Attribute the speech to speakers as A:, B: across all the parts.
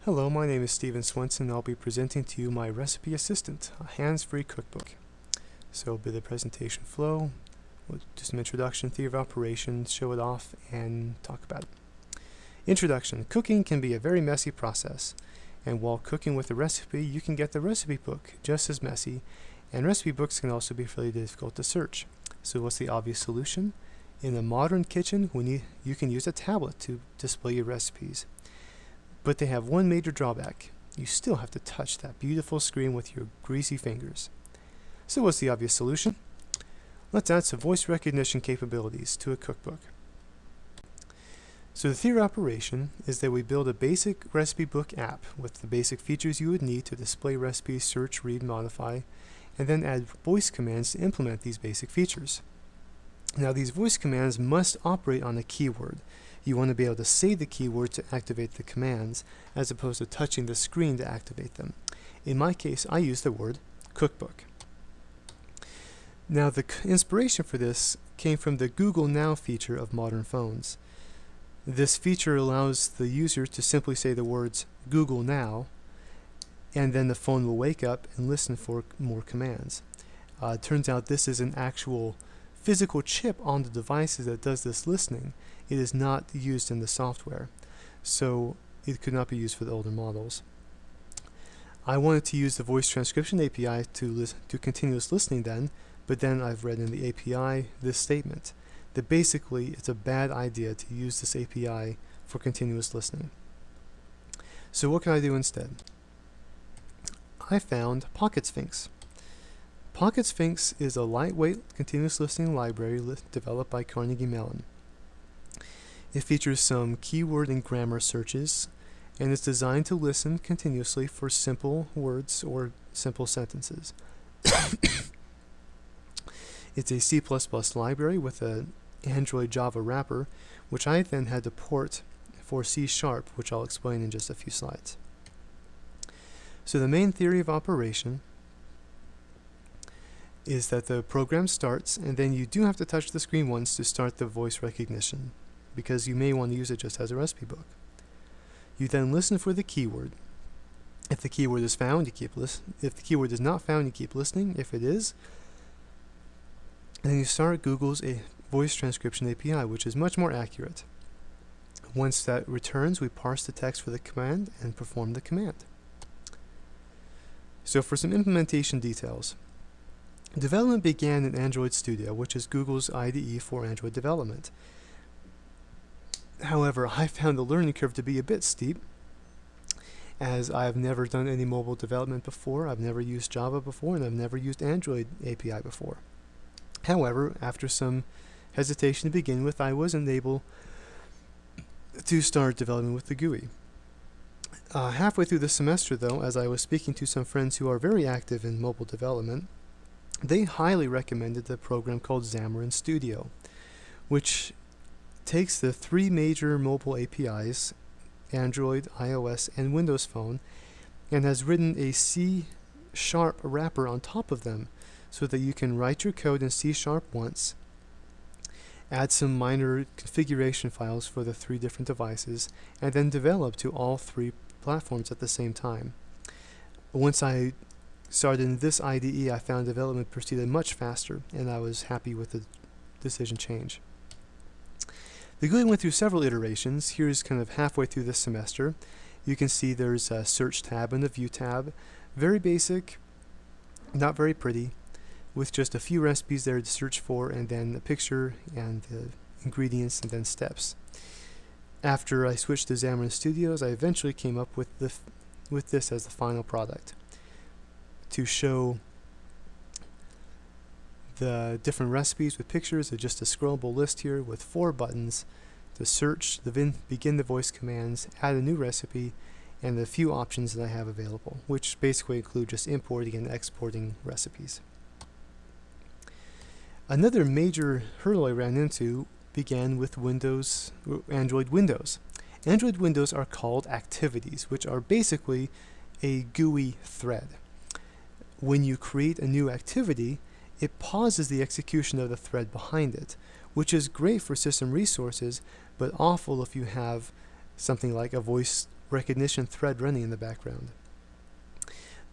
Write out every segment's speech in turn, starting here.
A: Hello, my name is Steven Swenson and I'll be presenting to you my Recipe Assistant, a hands-free cookbook. So a bit of presentation flow, we'll do some introduction, theory of operations, show it off, and talk about it. Introduction. Cooking can be a very messy process, and while cooking with a recipe, you can get the recipe book just as messy, and recipe books can also be fairly difficult to search. So what's the obvious solution? In a modern kitchen, you can use a tablet to display your recipes. But they have one major drawback. You still have to touch that beautiful screen with your greasy fingers. So what's the obvious solution? Let's add some voice recognition capabilities to a cookbook. So the theory of operation is that we build a basic recipe book app with the basic features you would need to display recipes, search, read, modify, and then add voice commands to implement these basic features. Now these voice commands must operate on a keyword. You want to be able to say the keyword to activate the commands, as opposed to touching the screen to activate them. In my case, I use the word cookbook. Now the inspiration for this came from the Google Now feature of modern phones. This feature allows the user to simply say the words Google Now, and then the phone will wake up and listen for more commands. It turns out this is an actual physical chip on the devices that does this listening. It is not used in the software, so it could not be used for the older models. I wanted to use the voice transcription API to continuous listening then, but then I've read in the API this statement that basically it's a bad idea to use this API for continuous listening. So what can I do instead? I found Pocket Sphinx. Pocket Sphinx is a lightweight continuous listening library developed by Carnegie Mellon. It features some keyword and grammar searches, and is designed to listen continuously for simple words or simple sentences. It's a C++ library with an Android Java wrapper, which I then had to port for C#, which I'll explain in just a few slides. So the main theory of operation is that the program starts, and then you do have to touch the screen once to start the voice recognition, because you may want to use it just as a recipe book. You then listen for the keyword. If the keyword is found, you keep listening. If the keyword is not found, you keep listening. If it is, then you start Google's voice transcription API, which is much more accurate. Once that returns, we parse the text for the command and perform the command. So for some implementation details. Development began in Android Studio, which is Google's IDE for Android development. However, I found the learning curve to be a bit steep, as I've never done any mobile development before, I've never used Java before, and I've never used Android API before. However, after some hesitation to begin with, I wasn't able to start development with the GUI. Halfway through the semester, though, as I was speaking to some friends who are very active in mobile development, they highly recommended the program called Xamarin Studio, which takes the three major mobile APIs, Android, iOS, and Windows Phone, and has written a C# wrapper on top of them so that you can write your code in C# once, add some minor configuration files for the three different devices, and then develop to all three platforms at the same time. Once I started in this IDE, I found development proceeded much faster, and I was happy with the decision change. The GUI went through several iterations. Here's kind of halfway through this semester. You can see there's a search tab and a view tab. Very basic, not very pretty, with just a few recipes there to search for, and then a picture and the ingredients and then steps. After I switched to Xamarin Studios, I eventually came up with this as the final product, to show the different recipes with pictures of just a scrollable list here with 4 buttons to search, begin the voice commands, add a new recipe, and the few options that I have available, which basically include just importing and exporting recipes. Another major hurdle I ran into began with Android Windows. Android Windows are called activities, which are basically a GUI thread. When you create a new activity, it pauses the execution of the thread behind it, which is great for system resources, but awful if you have something like a voice recognition thread running in the background.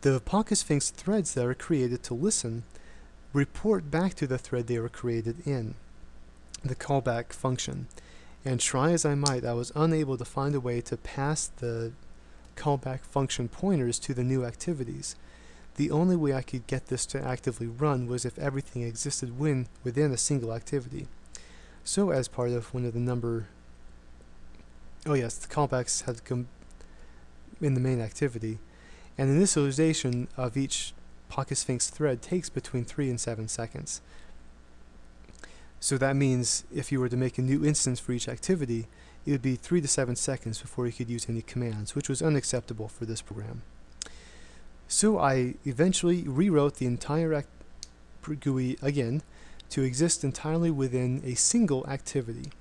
A: The Pocket Sphinx threads that are created to listen report back to the thread they were created in, the callback function. And try as I might, I was unable to find a way to pass the callback function pointers to the new activities. The only way I could get this to actively run was if everything existed within a single activity. So as part of one of the the callbacks had to come in the main activity, and initialization of each Pocket Sphinx thread takes between 3 and 7 seconds. So that means if you were to make a new instance for each activity, it would be 3 to 7 seconds before you could use any commands, which was unacceptable for this program. So I eventually rewrote the entire GUI again to exist entirely within a single activity.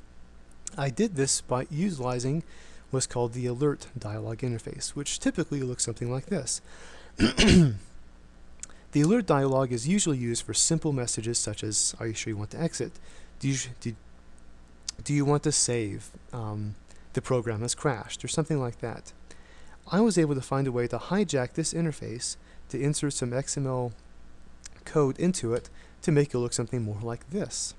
A: I did this by utilizing what's called the alert dialog interface, which typically looks something like this. The alert dialog is usually used for simple messages such as, are you sure you want to exit? Do you want to save? The program has crashed, or something like that. I was able to find a way to hijack this interface to insert some XML code into it to make it look something more like this,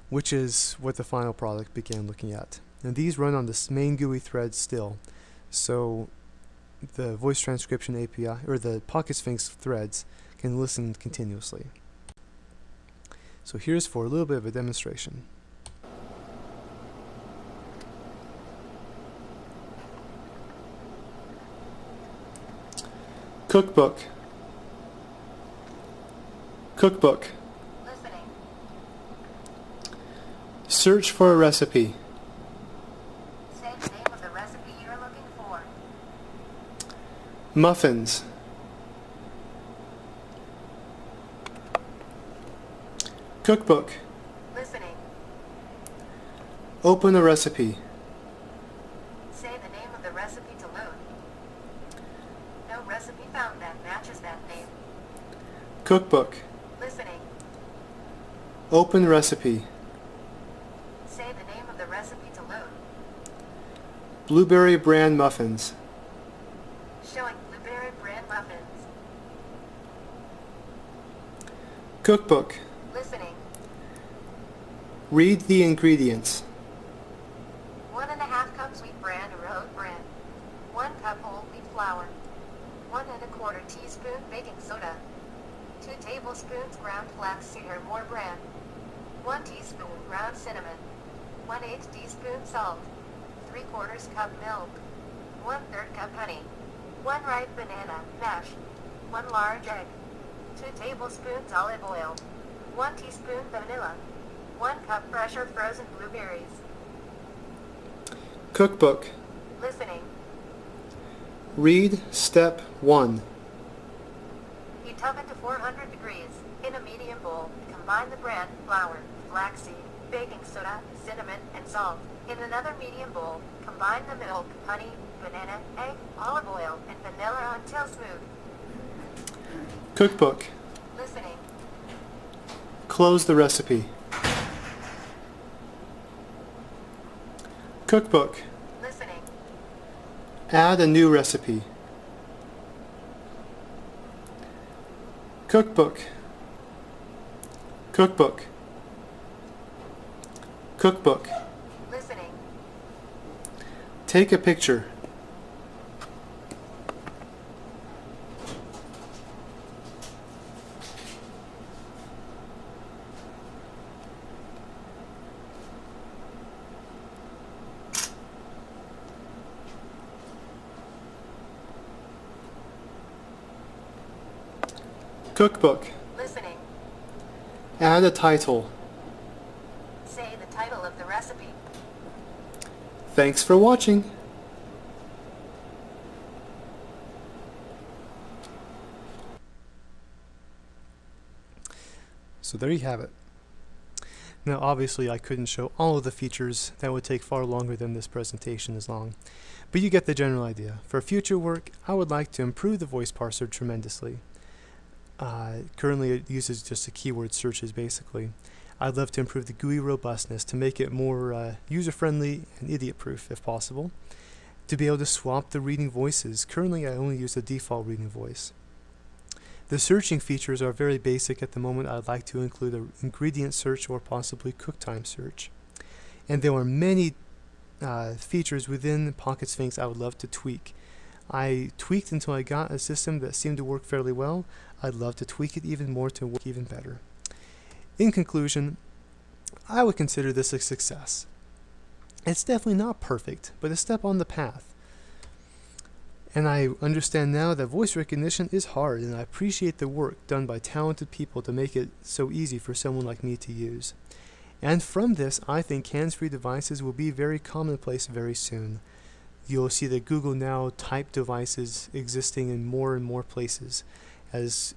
A: which is what the final product began looking at. And these run on this main GUI thread still, so the voice transcription API, or the Pocket Sphinx threads, can listen continuously. So here's for a little bit of a demonstration. Cookbook. Cookbook.
B: Listening.
A: Search for a recipe.
B: Say the name of the recipe you're looking for.
A: Muffins. Cookbook.
B: Listening.
A: Open a recipe.
B: Say the name of the recipe to load. No recipe found that matches that name.
A: Cookbook.
B: Listening.
A: Open recipe.
B: Say the name of the recipe to load.
A: Blueberry bran muffins.
B: Showing blueberry bran muffins.
A: Cookbook.
B: Listening.
A: Read the ingredients.
B: 1½ cups wheat bran or oat bran. 1 cup whole wheat flour. 1¼ teaspoon baking soda. 2 tablespoons ground flaxseed or more bran. 1 teaspoon ground cinnamon. 1/8 teaspoon salt. 3/4 cup milk. 1/3 cup honey. 1 ripe banana, mash. 1 large egg. 2 tablespoons olive oil. 1 teaspoon vanilla. 1 cup fresh or frozen blueberries.
A: Cookbook.
B: Listening.
A: Read step 1.
B: Heat oven to 400 degrees. In a medium bowl, combine the bran, flour, flaxseed, baking soda, cinnamon, and salt. In another medium bowl, combine the milk, honey, banana, egg, olive oil, and vanilla until smooth.
A: Cookbook.
B: Listening.
A: Close the recipe. Cookbook.
B: Listening.
A: Add a new recipe. Cookbook. Cookbook. Cookbook.
B: Listening.
A: Take a picture. Cookbook.
B: Listening.
A: Add a title.
B: Say the title of the recipe.
A: Thanks for watching. So there you have it. Now obviously I couldn't show all of the features, that would take far longer than this presentation is long. But you get the general idea. For future work, I would like to improve the voice parser tremendously. Currently it uses just a keyword searches basically. I'd love to improve the GUI robustness to make it more user-friendly and idiot-proof if possible. to be able to swap the reading voices. Currently, I only use the default reading voice. The searching features are very basic at the moment. I'd like to include an ingredient search or possibly cook time search. And there are many features within Pocket Sphinx I would love to tweak. I tweaked until I got a system that seemed to work fairly well. I'd love to tweak it even more to work even better. In conclusion, I would consider this a success. It's definitely not perfect, but a step on the path. And I understand now that voice recognition is hard, and I appreciate the work done by talented people to make it so easy for someone like me to use. And from this, I think hands-free devices will be very commonplace very soon. You'll see the Google Now type devices existing in more and more places as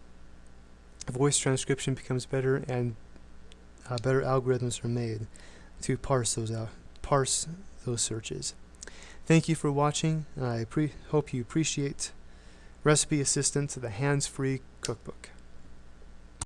A: voice transcription becomes better and better algorithms are made to parse those searches. Thank you for watching. I hope you appreciate Recipe Assistant, the hands-free cookbook.